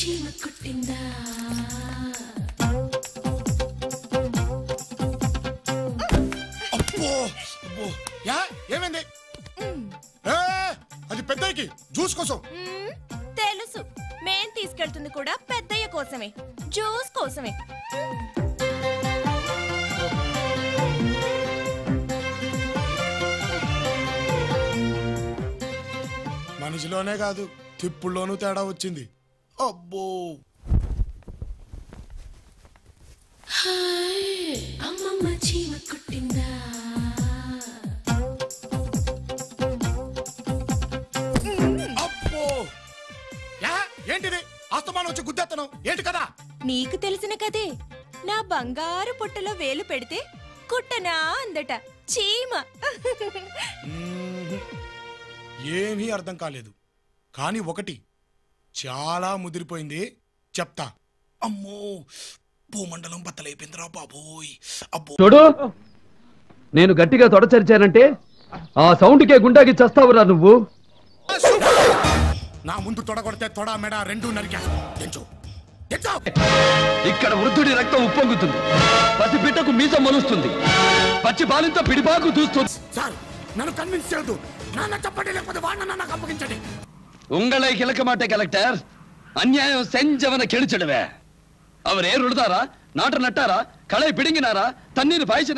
చీమ కుట్టిందా అబ్బో అబ్బో యా ఏమైంది అది పెద్దయ్యకి జ్యూస్ కోసం తెలుసు మేం తీసుకెళ్తుంది కూడా పెద్దయ్య కోసమే జ్యూస్ కోసమే మనిషిలోనే కాదు తిప్పుల్లోనూ తేడా వచ్చింది అబ్బో అమ్మమ్మ చీమ కుట్టిందా అబ్బో యా ఏంటిది అస్తమానం వచ్చి గుద్దేత్తను ఏంటి కదా నీకు తెలిసిన కదే నా బంగారు పుట్టలో వేలు పెడితే కుట్టనా అందట చీమ ఏమీ అర్థం కాలేదు కానీ ఒకటి చాలా ముదిరిపోయింది చెప్తా అమ్మో భూమండలం బద్దలైపోయిందిరా బాబోయ్ అబ్బో చూడు నేను గట్టిగా తొడచరిచానంటే ఆ సౌండ్కే గుండాకి చస్తావురా నువ్వు నా ముందు తొడగొడితే తొడ మెడ రెండు నరికా ఇక్కడ వృద్ధుడి రక్తం ఉప్పొంగుతుంది పసి బిడ్డకు మీసం మలుస్తుంది పచ్చి బాలింతో పిడిబాకు దూస్తుంది సార్ నన్ను కన్విన్స్ చేయొద్దు నాన్న చెప్పండి లేకపోతే వాడిన నాకు అప్పగించండి உங்களை கிழக்க மாட்டே கலெக்டர் அநியாயம் செஞ்சவனை கெளிச்சிடுவே அவர் ஏர் உழுதாரா நாட்டு நட்டாரா களை பிடுங்கினாரா தண்ணீர் பாய்ச்சினாரா